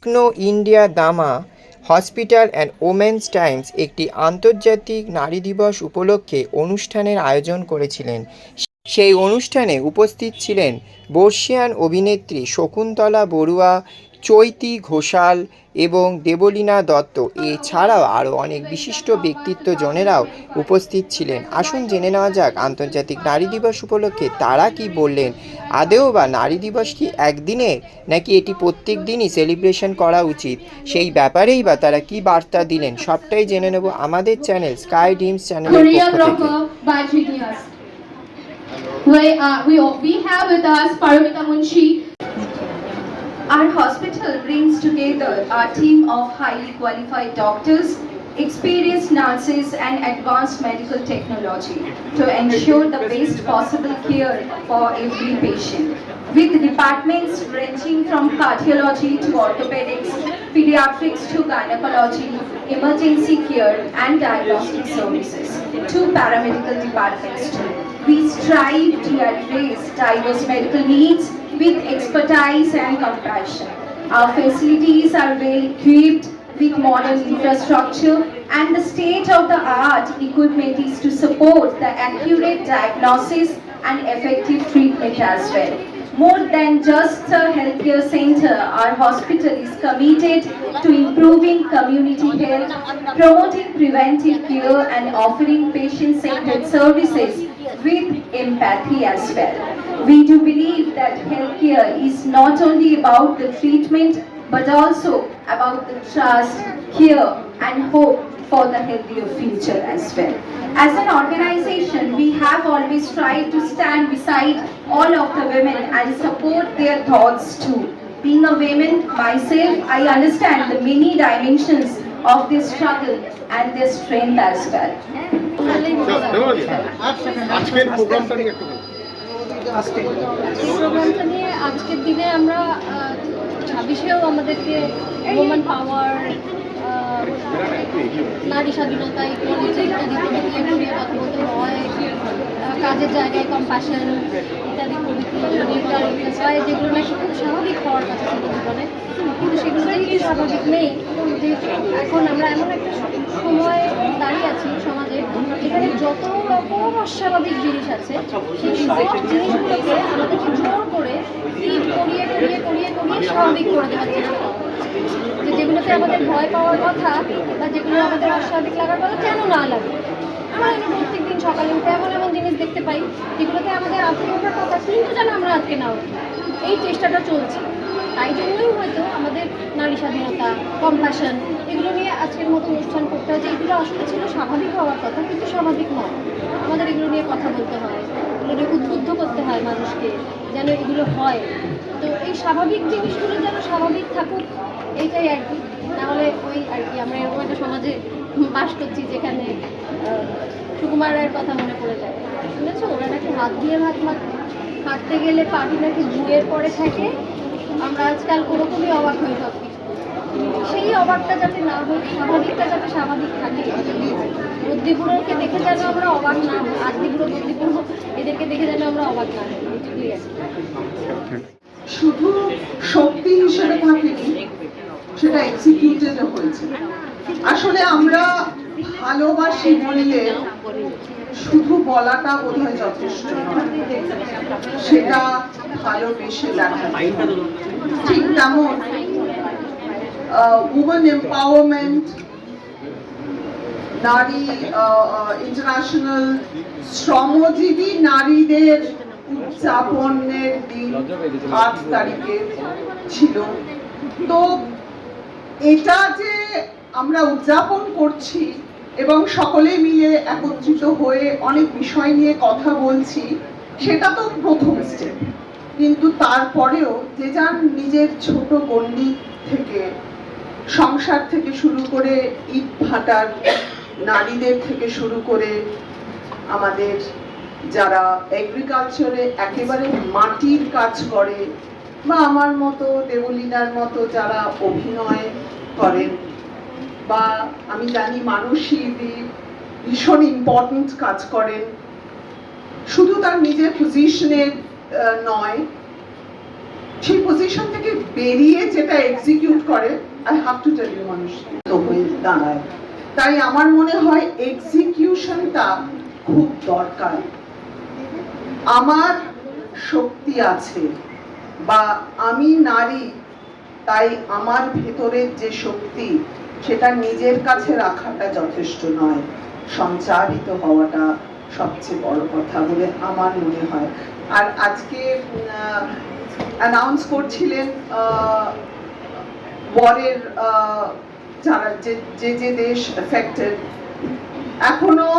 ইকনো India দামা hospital and women's Times একটি আন্তর্জাতিক নারী দিবস উপলক্ষে অনুষ্ঠানের আয়োজন করেছিলেন। সেই অনুষ্ঠানে উপস্থিত ছিলেন বর্ষীয়ান অভিনেত্রী শকুন্তলা বড়ুয়া, চৈতী ঘোষাল এবং দেবলীনা দত্ত। এছাড়াও আরও অনেক বিশিষ্ট ব্যক্তিত্বজনেরাও উপস্থিত ছিলেন। আসুন জেনে নেওয়া যাক আন্তর্জাতিক নারী দিবস উপলক্ষে তারা কি বললেন। আদৌ বা নারী দিবস কি একদিনের, নাকি এটি প্রত্যেক দিনই সেলিব্রেশন করা উচিত, সেই ব্যাপারেই বা তারা কি বার্তা দিলেন, সবটাই জেনে নেব আমাদের চ্যানেল স্কাই ড্রিমস চ্যানেলের পক্ষ থেকে। We have with us Paramita Munshi. Our hospital brings together a team of highly qualified doctors, experienced nurses and advanced medical technology to ensure the best possible care for every patient. With departments ranging from cardiology to orthopedics, pediatrics to gynecology, emergency care and diagnostic services, to paramedical departments too. We strive to address diverse medical needs with expertise and compassion. Our facilities are well equipped with modern infrastructure and the state-of-the-art equipment is to support the accurate diagnosis and effective treatment as well. More than just a healthcare center, our hospital is committed to improving community health, promoting preventive care and offering patient-centered services with empathy as well. We do believe that healthcare is not only about the treatment but also about the trust, care and hope for the healthier future as well. As an organization, we have always tried to stand beside all of the women and support their thoughts too. Being a woman myself, I understand the many dimensions of this struggle and their strength as well. আজকের প্রোগ্রামটা নিয়ে আজকের দিনে আমরা 26-এও আমাদেরকে women পাওয়ার, নারী স্বাধীনতা, equality ইত্যাদি প্রভৃতি নিয়ে কথা বলতে হয়। কাজের জায়গায় কম্প্যাশন ইত্যাদি প্রভৃতি হয়, যেগুলো নাকি খুব স্বাভাবিক হওয়ার কথা ছিল জীবনে, কিন্তু সেগুলোই কি স্বাভাবিক নেই। যে এখন আমরা এমন একটা সময় দাঁড়িয়ে আছি সমাজে, যেখানে যত রকম অস্বাভাবিক জিনিস আছে, সেই সব জিনিসগুলোকে আমাদেরকে জোর করে করিয়ে করিয়ে করিয়ে করিয়ে স্বাভাবিক করে দেওয়ার চেষ্টা করা হচ্ছে। যেগুলোতে আমাদের ভয় পাওয়ার কথা বা যেগুলো আমাদের অস্বাভাবিক লাগার কথা কেন না লাগে। আমরা প্রত্যেক দিন সকালে উঠে এমন এমন জিনিস দেখতে পাই যেগুলোতে আমাদের আজকে ওঠার কথা, কিন্তু যেন আমরা আজকে না উঠি, এই চেষ্টাটা চলছে। তাই জন্যই হয়তো আমাদের নারী স্বাধীনতা, কম্প্যাশন এগুলো নিয়ে আজকের মতো অনুষ্ঠান করতে হয়, যে এগুলো আসলে ছিল স্বাভাবিক হওয়ার কথা, কিন্তু স্বাভাবিক নয়। আমাদের এগুলো নিয়ে কথা বলতে হয়, এগুলো নিয়ে উদ্বুদ্ধ করতে হয় মানুষকে যেন এগুলো হয়। তো এই স্বাভাবিক জিনিসগুলো যেন স্বাভাবিক থাকুক, এইটাই আর কি। নাহলে ওই আর কি আমরা এরকম একটা সমাজে বাস করছি যেখানে সুকুমার রায়ের কথা মনে পড়ে যায়। শুনেছো, ওরা নাকি হাত দিয়ে ভাত হাঁটতে গেলে পাটি নাকি ঝুঁয়ের পরে থাকে। আমরা আজকাল ওরকমই অবাক হই সব কিছু। সেই অবাকটা যাতে না হয়, স্বাভাবিকটা যাতে স্বাভাবিক থাকে। বদ্যিপুরকে দেখে যেন আমরা অবাক না হই, আদিপুর বদ্যিপুর এদেরকে দেখে যেন আমরা অবাক না হই। শুধু শক্তি হিসেবে থাকেনি, সেটা এক্সিকিউটেড হয়েছে। আসলে আমরা ভালোবাসি বললে শুধু বলাটা বোধহয় যথেষ্ট নয়, সেটা ভালোবেসে দেখা। ঠিক তেমন উমেন এম্পাওয়ারমেন্ট, নারী ইন্টারন্যাশনাল শ্রমজীবী নারীদের উদযাপনের দিন 8 তারিখে ছিল। তো এটা যে আমরা উদযাপন করছি এবং সকলে মিলে একত্রিত হয়ে অনেক বিষয় নিয়ে কথা বলছি, সেটা তো প্রথম স্টেপ। কিন্তু তারপরেও যে যার নিজের ছোট গণ্ডি থেকে, সংসার থেকে শুরু করে ইট ভাটার নারীদের থেকে শুরু করে আমাদের যারা এগ্রিকালচারে একেবারে মাটির কাজ করে, বা আমার মতো দেবলীনার মতো যারা অভিনয় করেন, বা আমি জানি মানসী ভীষণ ইম্পর্টেন্ট কাজ করেন, শুধু তার নিজের পজিশনে নয়, সেই পজিশন থেকে বেরিয়ে যেটা এক্সিকিউট করে, I have to tell you, মানুষ তো হয়ে দাঁড়ায়। তাই আমার মনে হয় এক্সিকিউশনটা খুব দরকার। আমার শক্তি আছে বা আমি নারী, তাই আমার ভেতরের যে শক্তি সেটা নিজের কাছে রাখাটা যথেষ্ট নয়, সঞ্চারিত হওয়াটা সবচেয়ে বড় কথা বলে আমার মনে হয়। আর আজকে অ্যানাউন্স করছিলেন ওয়ারের যারা যে যে দেশ এফেক্টেড, এখনো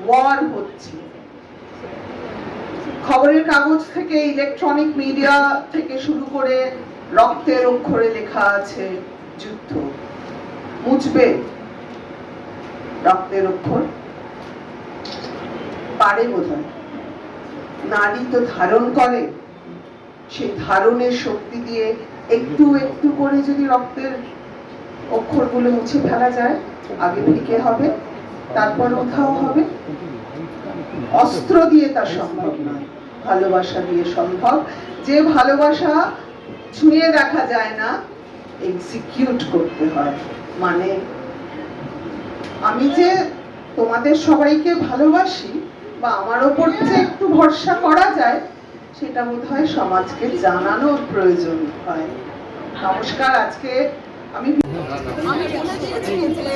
ওয়ার হচ্ছে। খবরের কাগজ থেকে, ইলেকট্রনিক মিডিয়া থেকে শুরু করে রক্তের অক্ষরে লেখা আছে যুদ্ধ। মুছবে রক্তের অক্ষর? পারে বোধহয়। নারী তো ধারণ করে, সেই ধারণের শক্তি দিয়ে একটু একটু করে যদি রক্তের অক্ষরগুলো মুছে ফেলা যায়, আগে ফিকে হবে, তারপর উঠাও হবে। অস্ত্র দিয়ে তা সম্ভব নয়, ভালোবাসা দিয়ে সম্ভব। যে ভালোবাসা ছুঁয়ে দেখা যায় না, এক্সিকিউট করতে হয়। মানে আমি যে তোমাদের সবাইকে ভালোবাসি বা আমার ওপর যে একটু ভরসা করা যায়, সেটা বোধহয় সমাজকে জানানোর প্রয়োজন হয়। নমস্কার। আজকে আমি বলে দিয়েছি যে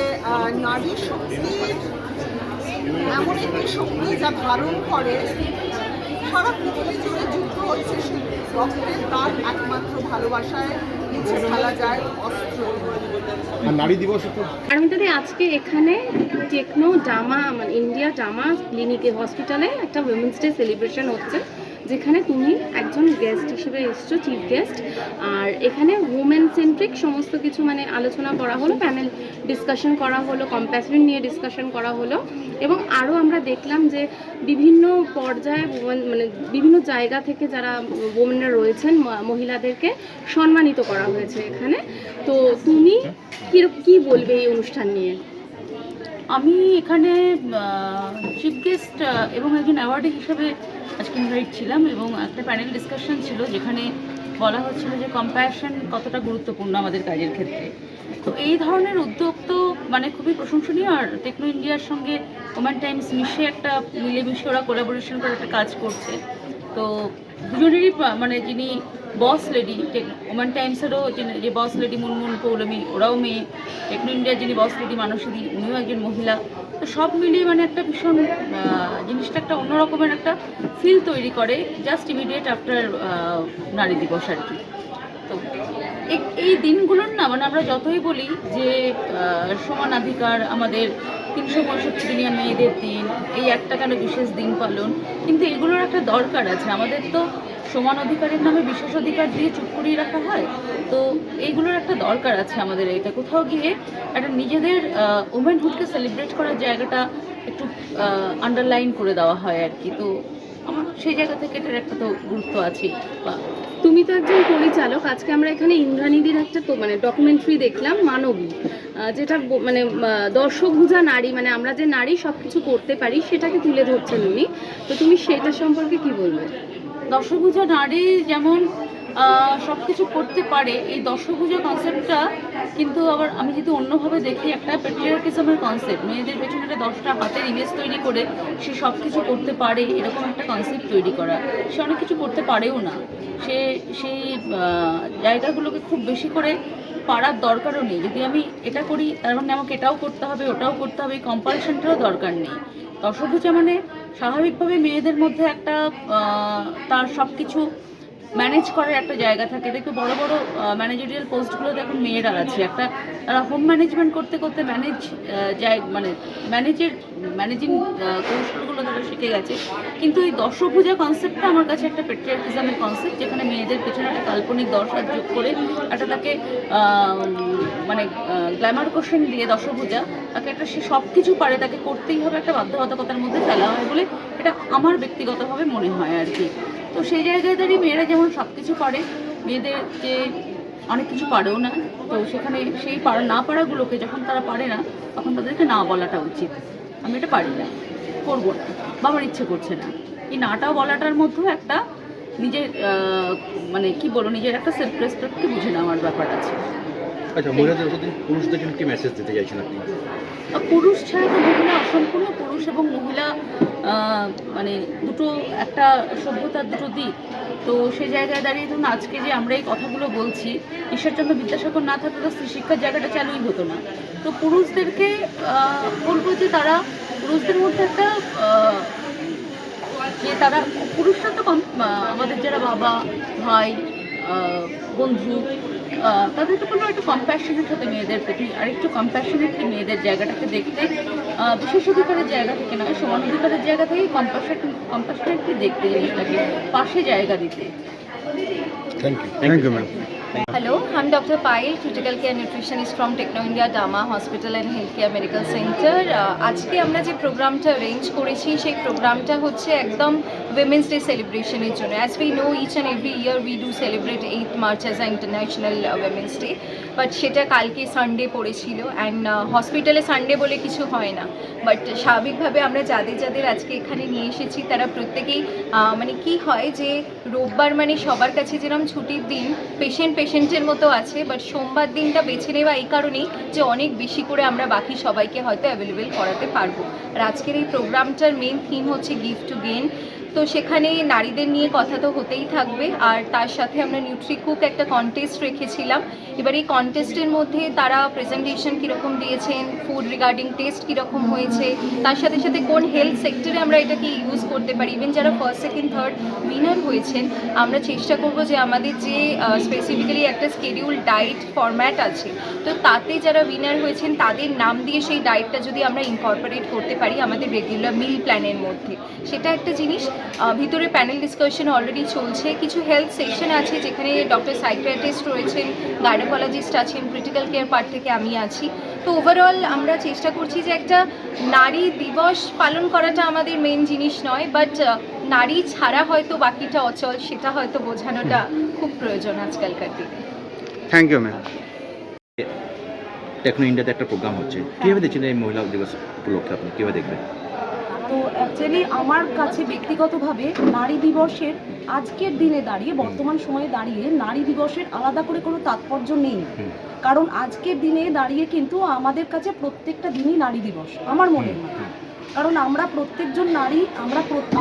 নারী শক্তি এমন একটি শক্তি যা ধারণ করে সারা পৃথিবী জুড়ে যুদ্ধ হচ্ছে, সেই রক্তের তার একমাত্র ভালোবাসায় মুছে ফেলা যায় অস্ত্র। আর নারী দিবসে তো পারমিতাদি, আজকে এখানে টেকনো ডামা মানে ইন্ডিয়া ডামা ক্লিনিকে হসপিটালে একটা উইমেন্স ডে সেলিব্রেশন হচ্ছে, যেখানে তুমি একজন গেস্ট হিসেবে এসছো, চিফ গেস্ট। আর এখানে উমেন সেন্ট্রিক সমস্ত কিছু মানে আলোচনা করা হলো, প্যানেল ডিসকাশন করা হলো, কম্প্যাশন নিয়ে ডিসকাশন করা হলো, এবং আরও আমরা দেখলাম যে বিভিন্ন পর্যায়ে মানে বিভিন্ন জায়গা থেকে যারা ওমেনরা রয়েছেন মহিলাদেরকে সম্মানিত করা হয়েছে এখানে। তো তুমি কি বলবে এই অনুষ্ঠান নিয়ে? আমি এখানে চিফ গেস্ট এবং একজন অ্যাওয়ার্ডি হিসেবে আজকে ইনভাইট ছিলাম, এবং একটা প্যানেল ডিসকাশন ছিল যেখানে বলা হচ্ছিল যে কম্প্যাশন কতটা গুরুত্বপূর্ণ আমাদের কাজের ক্ষেত্রে। তো এই ধরনের উদ্যোগ তো মানে খুবই প্রশংসনীয়। আর টেকনো ইন্ডিয়ার সঙ্গে ওম্যান টাইমস মিলেমিশে ওরা কোলাবোরেশন করে একটা কাজ করছে। তো দুজনেরই মানে যিনি বস লেডি ওম্যান টাইমসেরও যে বস লেডি মুনমুন পৌলমী, ওরাও মেয়ে। টেকনো ইন্ডিয়ার যিনি বস লেডি মানসীদি, উনিও একজন মহিলা। তো সব মিলিয়ে মানে একটা ভীষণ জিনিসটা একটা অন্যরকমের একটা ফিল তৈরি করে জাস্ট ইমিডিয়েট আফটার নারী দিবস আর কি। তো এই দিনগুলোর না মানে আমরা যতই বলি যে সমানাধিকার, আমাদের 365 দিনিয়া মেয়েদের দিন, এই একটা কেন বিশেষ দিন পালন, কিন্তু এগুলোর একটা দরকার আছে। আমাদের তো সমান অধিকারের নামে বিশেষ অধিকার দিয়ে চুপ করিয়ে রাখা হয়। তো এইগুলোর একটা দরকার আছে আমাদের। এটা কোথাও গিয়ে একটা নিজেদের ওমেনহুডকে সেলিব্রেট করার জায়গাটা একটু আন্ডারলাইন করে দেওয়া হয় আর কি। তো আমার সেই জায়গা থেকে এটার একটা তো গুরুত্ব আছে। বা তুমি তো একজন পরিচালক, আজকে আমরা এখানে ইন্দ্রাণীদির একটা তো মানে ডকুমেন্টারি দেখলাম মানবী, যেটা মানে দর্শভুজা নারী, মানে আমরা যে নারী সব কিছু করতে পারি সেটাকে তুলে ধরছেন উনি। তো তুমি সেটা সম্পর্কে কি বলবে? দশভুজা নারী যেমন সব কিছু করতে পারে, এই দশভুজা কনসেপ্টটা কিন্তু আবার আমি যদি অন্যভাবে দেখি, একটা প্যাট্রিয়ার্কিজমের কনসেপ্ট। মেয়েদের পেছনে একটা 10টা হাতের ইমেজ তৈরি করে সে সব কিছু করতে পারে এরকম একটা কনসেপ্ট তৈরি করা। সে অনেক কিছু করতে পারেও না। সে সেই জায়গাগুলোকে খুব বেশি করে পারার দরকারও নেই। যদি আমি এটা করি তার মানে আমাকে এটাও করতে হবে, ওটাও করতে হবে, এই কম্পালশনটারও দরকার নেই। দশভুজা মানে স্বাভাবিকভাবে মেয়েদের মধ্যে একটা তার সব কিছু ম্যানেজ করার একটা জায়গা থাকে। দেখবে বড় বড় ম্যানেজারিয়াল পোস্টগুলোতে এখন মেয়েরা আছে, একটা তারা হোম ম্যানেজমেন্ট করতে করতে মানে ম্যানেজিং কৌশলগুলো তারা শিখে গেছে। কিন্তু এই দশভুজা কনসেপ্টটা আমার কাছে একটা প্যাট্রিয়ার্কিজমের কনসেপ্ট, যেখানে মেয়েদের পেছনে একটা কাল্পনিক দশার যোগ করে একটা তাকে মানে গ্ল্যামার কোশ্চেন দিয়ে দশভুজা তাকে একটা সে সব কিছু পারে, তাকে করতেই হবে, একটা বাধ্যবাধকতার মধ্যে ফেলা হয় বলে এটা আমার ব্যক্তিগতভাবে মনে হয় আর কি। তো সেই জায়গায় দাঁড়িয়ে মেয়েরা যেমন সব কিছু পারে, মেয়েদের যে অনেক কিছু পারেও না। তো সেখানে সেই না পারাগুলোকে যখন তারা পারে না, তখন তাদেরকে না বলাটা উচিত। আমি এটা পারি না, করবো না, বাবার ইচ্ছে করছে না। এই নাটাও বলাটার মধ্যেও একটা নিজের মানে কি বলবো, নিজের একটা সেলফ রেসপেক্টকে বুঝে নেওয়ার ব্যাপার আছে। আচ্ছা, মহিলাদের সাথে পুরুষদের জন্য কি মেসেজ দিতে চাইছেন আপনি? পুরুষ ছাড়া তো মহিলা অসম্পূর্ণ, পুরুষ এবং মহিলা মানে দুটো একটা সভ্যতার দুটো দিক। তো সেই জায়গায় দাঁড়িয়ে ধরুন আজকে যে আমরা এই কথাগুলো বলছি, ঈশ্বরচন্দ্র বিদ্যাসাগর না থাকলে তো স্ত্রী শিক্ষার জায়গাটা চালুই হতো না। তো পুরুষদেরকে বলবো যে তারা পুরুষদের মধ্যে একটা যে তারা পুরুষরা তো আমাদের যারা বাবা ভাই বন্ধু তাদেরকে বলবো একটু কম্প্যাশনেট হতে মেয়েদের প্রতি, আর একটু কম্প্যাশনেটলি মেয়েদের জায়গাটাকে দেখতে, বিশেষ অধিকারের জায়গা থেকে নয়, সমান অধিকারের জায়গা থেকেই কম্প্যাশনেটলি দেখতে, জিনিসটাকে পাশে জায়গা দিতে। Thank you ma'am. Hello, I'm Dr. Payal, critical care nutritionist from Techno India Dama Hospital and Healthcare Medical Center. আজকে আমরা যে প্রোগ্রামটা অ্যারেঞ্জ করেছি সেই প্রোগ্রামটা হচ্ছে একদম উইমেন্স ডে সেলিব্রেশনের জন্য। As we know each and every year we do celebrate 8th March as a international women's day, but সেটা কালকে সানডে পড়েছিল অ্যান্ড হসপিটালে সানডে বলে কিছু হয় না। বাট স্বাভাবিকভাবে আমরা যাদের যাদের আজকে এখানে নিয়ে এসেছি তারা প্রত্যেকেই মানে কি হয় যে রোববার মানে সবার কাছে যেরকম ছুটির দিন, পেশেন্টের মতো আছে, বাট সোমবার দিনটা বেছে নেওয়া এই কারণেই যে অনেক বেশি করে আমরা বাকি সবাইকে হয়তো অ্যাভেলেবেল করাতে পারবো। আর আজকের এই প্রোগ্রামটার মেন থিম হচ্ছে গিফট টু গেইন। তো সেখানে নারীদের নিয়ে কথা তো হতেই থাকবে, আর তার সাথে আমরা নিউট্রিকুক একটা কন্টেস্ট রেখেছিলাম। এবার এই কন্টেস্টের মধ্যে তারা প্রেজেন্টেশন কীরকম দিয়েছেন, ফুড রিগার্ডিং টেস্ট কীরকম হয়েছে, তার সাথে সাথে কোন হেলথ সেক্টরে আমরা এটাকে ইউজ করতে পারি, ইভেন যারা ফার্স্ট সেকেন্ড থার্ড উইনার হয়েছেন আমরা চেষ্টা করব যে আমাদের যে স্পেসিফিক্যালি একটা স্কেডিউল ডায়েট ফরম্যাট আছে, তো তাতে যারা উইনার হয়েছেন তাদের নাম দিয়ে সেই ডায়েটটা যদি আমরা ইনকর্পোরেট করতে পারি আমাদের রেগুলার মিল প্ল্যানের মধ্যে, সেটা একটা জিনিস। ভিতরে প্যানেল ডিসকাশন অলরেডি চলছে, কিছু হেলথ সেকশন আছে যেখানে ডক্টর সাইকিয়াট্রিস্ট রয়েছেন, গাইনোকোলজিস্ট আছেন, ক্রিটিক্যাল কেয়ার পার্ট থেকে আমি আছি। তো ওভারঅল আমরা চেষ্টা করছি যে একটা নারী দিবস পালন করাটা আমাদের মেন জিনিস নয়, বাট নারী ছাড়া হয়তো বাকিটা অচল, সেটা হয়তো বোঝানোটা খুব প্রয়োজন আজকালকার দিনে। Thank you ma'am. টেকনো ইন্ডিয়াতে একটা প্রোগ্রাম হচ্ছে, কীভাবে দেখছেন এই মহিলা দিবস উপলক্ষে, আপনি কীভাবে দেখবেন? তো অ্যাকচুয়ালি আমার কাছে ব্যক্তিগতভাবে নারী দিবসের আজকের দিনে দাঁড়িয়ে, বর্তমান সময়ে দাঁড়িয়ে নারী দিবসের আলাদা করে কোনো তাৎপর্য নেই। কারণ আজকের দিনে দাঁড়িয়ে কিন্তু আমাদের কাছে প্রত্যেকটা দিনই নারী দিবস আমার মনে হয়। কারণ আমরা প্রত্যেকজন নারী,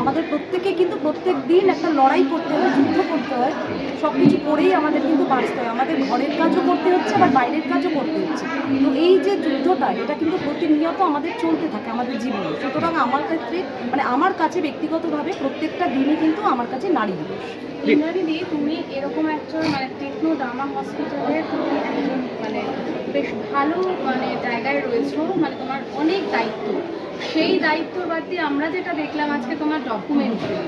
আমাদের প্রত্যেকে কিন্তু প্রত্যেক দিন একটা লড়াই করতে হয়, যুদ্ধ করতে হয়, সব কিছু করেই আমাদের কিন্তু বাঁচতে হয়। আমাদের ঘরের কাজও করতে হচ্ছে, আবার বাইরের কাজও করতে হচ্ছে। তো এই যে যুদ্ধটা, এটা কিন্তু প্রতিনিয়ত আমাদের চলতে থাকে আমাদের জীবনে। সুতরাং আমার ক্ষেত্রে মানে আমার কাছে ব্যক্তিগতভাবে প্রত্যেকটা দিনই কিন্তু আমার কাছে নারী দিবস। জেনারেলি তুমি এরকম একজন মানে টেকনো ডামা হসপিটালে তুমি একজন মানে বেশ ভালো মানে জায়গায় রয়েছো, মানে তোমার অনেক দায়িত্ব। সেই দায়িত্বর বাদ দিয়ে আমরা যেটা দেখলাম আজকে তোমার ডকুমেন্টারি,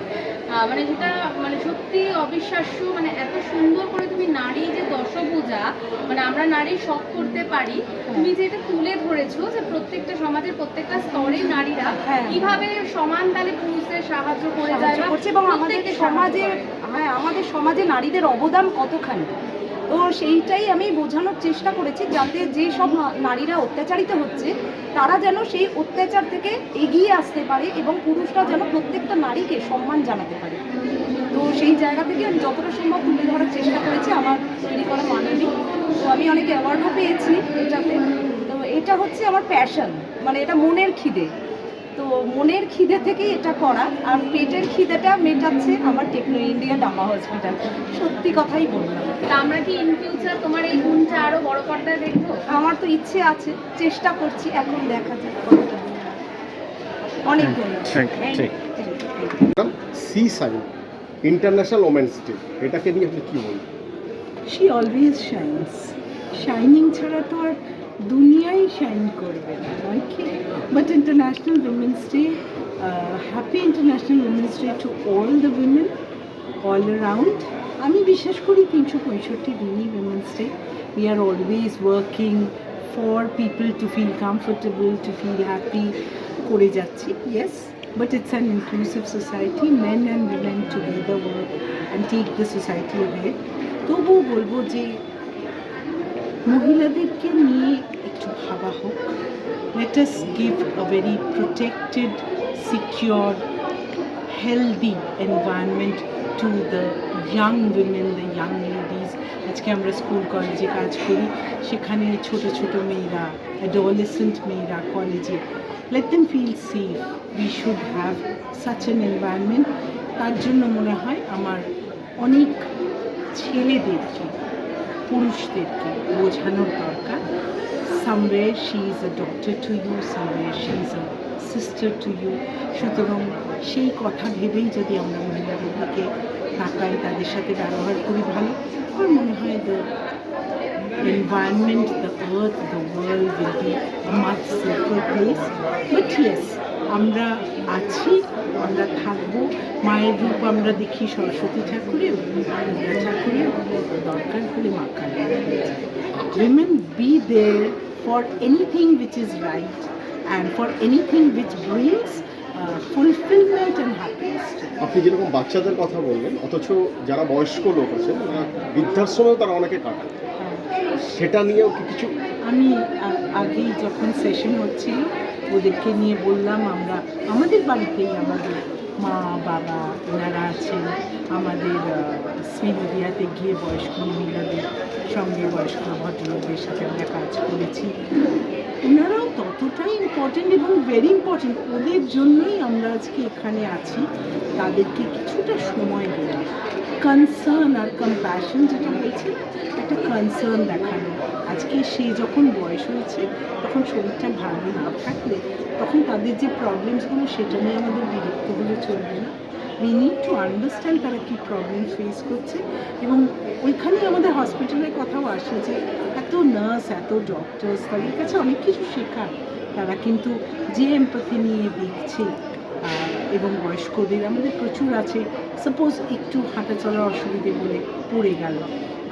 মানে যেটা মানে সত্যি অবিশ্বাস্য, মানে এত সুন্দর করে তুমি নারী যে দশভুজা, মানে আমরা নারী সব করতে পারি, তুমি যেটা তুলে ধরেছো যে প্রত্যেকটা সমাজের প্রত্যেকটা স্তরের নারীরা কিভাবে সমান তালে পুরুষদের সাহায্য করে যায় এবং আমাদের সমাজে আমাদের সমাজে নারীদের অবদান কতখানি, তো সেইটাই আমি বোঝানোর চেষ্টা করেছি, যাতে যে সব নারীরা অত্যাচারিত হচ্ছে তারা যেন সেই অত্যাচার থেকে এগিয়ে আসতে পারে এবং পুরুষরা যেন প্রত্যেকটা নারীকে সম্মান জানাতে পারে। তো সেই জায়গা থেকে আমি যতটা সম্ভব তুলে ধরার চেষ্টা করেছি আমার তৈরি করা মানবিক। তো আমি অনেক অ্যাওয়ার্ডও পেয়েছি এটাতে। তো এটা হচ্ছে আমার প্যাশন, মানে এটা মনের খিদে। তো মনের খিদে থেকেই এটা করা, আর পেটের খিদেটা মেটাচ্ছে আমার টেকনো ইন্ডিয়া ডামা হসপিটাল। সত্যি কথাই বললাম। তা আমরা কি ইন ফিউচার তোমার এই গুণটা আরো বড় পর্দায় দেখবো? আমার তো ইচ্ছে আছে, চেষ্টা করছি, এখন দেখা যাক কতটা। অনেক ধন্যবাদ। সি সাইন ইন্টারন্যাশনাল ওমেন্স ডে, এটাকে নিয়ে আপনি কি বলবেন? She always shines. শাইনিং ছাড়া তো আর দুনিয়াই শাইন করবে না, নয় কি? But international women's day, happy international women's day to all the women all around. আমি বিশ্বাস করি 365 দিনই women's day. We are always working for people to feel comfortable, to feel happy করে যাচ্ছি। Yes, but it's an inclusive society. Men and women together work and take the society ahead. তবুও বলবো যে মহিলাদেরকে নিয়ে একটু ভাবা হোক। Let us give a very protected, secure, healthy environment to the young women, the young ladies. আজকে আমরা স্কুল কলেজে কাজ করি, সেখানে ছোট ছোট মেয়েরা, অ্যাডোলেসেন্ট মেয়েরা কলেজে, let them feel safe. We should have such an environment. তার জন্য মনে হয় আমার অনেক ছেলেদেরকে, পুরুষদেরকে বোঝানোর দরকার, somewhere she is a daughter to you, somewhere she is a sister to you. সুতরাং সেই কথা ভেবেই যদি আমরা মহিলাদের দিকে তাকাই, তাদের সাথে ব্যবহার করি ভালো, আমার মনে হয় the environment, the earth, the world will be a much safer place. But yes, আমরা আছি, আমরা থাকবো। মায়ের রূপ আমরা দেখি সরস্বতী ঠাকুরের, দুর্গা ঠাকুরের, দরকার হলে মা Kali. Women, be there for anything which is right and for anything which brings fulfillment and happiness. আপনি যেরকম বাচ্চাদের কথা বললেন, অথচ যারা বয়স্ক লোক আছেন বৃদ্ধাশ্রমেও তারা অনেকে কাটায়, সেটা নিয়েও কি কিছু? আমি আগেই যখন সেশন হচ্ছিল ওদেরকে নিয়ে বললাম, আমরা আমাদের বাড়িতেই আমাদের মা বাবা ওনারা আছেন, আমাদের সিভিলিয়াতে গিয়ে বয়স্ক মহিলাদের সঙ্গে, বয়স্ক ভদ্রলোকদের সাথে আমরা কাজ করেছি। ওনারাও ততটাই ইম্পর্টেন্ট এবং ভেরি ইম্পর্টেন্ট, ওদের জন্যই আমরা আজকে এখানে আছি। তাদেরকে কিছুটা সময় দেওয়া, কনসার্ন আর কম্প্যাশন যেটা বলছে, একটা কনসার্ন দেখানো। আজকে সে যখন বয়স হয়েছে, তখন শরীরটা ভালো না থাকলে তখন তাদের যে প্রবলেমসগুলো, সেটা নিয়ে আমাদের বিরক্ত হলে চলবে না। উই নিড টু আন্ডারস্ট্যান্ড তারা কী প্রবলেম ফেস করছে। এবং ওইখানে আমাদের হসপিটালের কথাও আসে যে এত নার্স, এত ডক্টরস, তাদের কাছে অনেক কিছু শেখার। তারা কিন্তু যে এমপ্যাথি নিয়ে দেখছে, এবং বয়স্কদের আমাদের প্রচুর আছে। সাপোজ একটু হাঁটা চলার অসুবিধে বলে পড়ে গেল,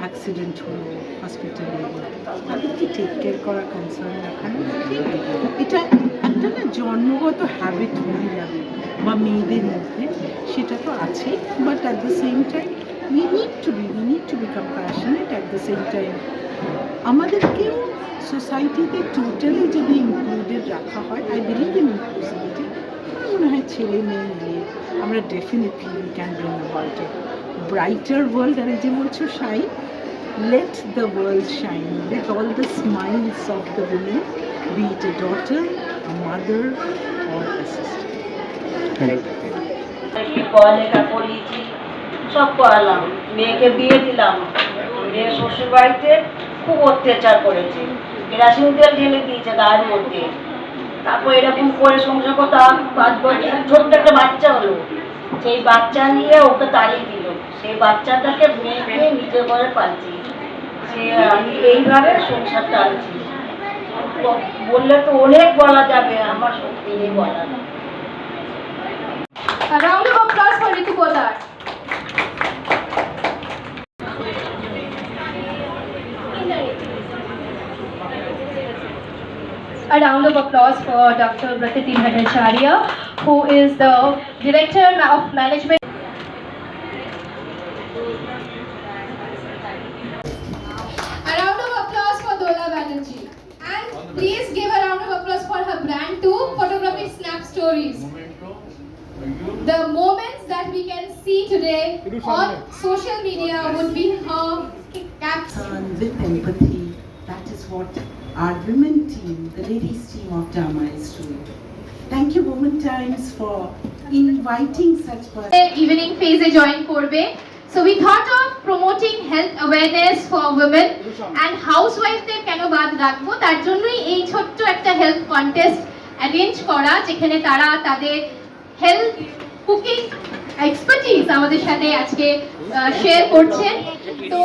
অ্যাক্সিডেন্ট হলো হসপিটালে, তাদেরকে টেক কেয়ার করা, কনসার্ন দেখানো, এটা একটা না জন্মগত হ্যাবিট মহিলাদের বা মেয়েদের মধ্যে, সেটা তো আছে। But at the same time we need to be compassionate. At the same time আমাদেরকেও সোসাইটিতে টোটালি যদি ইনক্লুডেড রাখা হয়, আই বিলিভ ইন ইনক্লুসিভিটি, মনে হয় ছেলে মেয়ে মিলিয়ে আমরা definitely we can bring about a brighter world. আর যে বলছো shine, let the world shine with all the smiles of the women, be it a daughter, a mother or a sister. পড়ালেখা করিয়েছি, সব করালাম, মেয়েকে বিয়ে দিলাম। মেয়ে শ্বশুর বাড়িতে খুব অত্যাচার করেছে, কেরাসিন তেল ঢেলে দিয়েছে গায়ের মধ্যে। তারপর এরকম করে সংসার করতাম 5 বছর, ছোট্ট একটা বাচ্চা হলো, সেই বাচ্চা নিয়ে ওকে তাড়িয়ে দিল। সেই বাচ্চাটাকে মেয়েকে নিজের ঘরে পালছি, সে আমি এইভাবে সংসার টানছি। বললে তো অনেক বলা যাবে, আমার সত্যি নেই বলা। A round of applause for Ritu Poddar. A round of applause for Dr. Prakriti Bhattacharya, who is the Director of Management. A round of applause for Dola Banerjee. And please give a round of applause for her brand too, Photographic Snap Stories. The moments that we can see today on social media would be her caption. With empathy, that is what our women team, the ladies team of Dharma is doing. Thank you Women Times for inviting such persons. Evening phase e join korbe. So we thought of promoting health awareness for women and housewife দের কেন বাদ রাখবো, তার জন্যই এই ছোট্ট একটা health contest arrange করা, যেখানে তারা তাদের হেলথ কুকিং এক্সপার্টিজ আমাদের সাথে আজকে শেয়ার করছেন। তো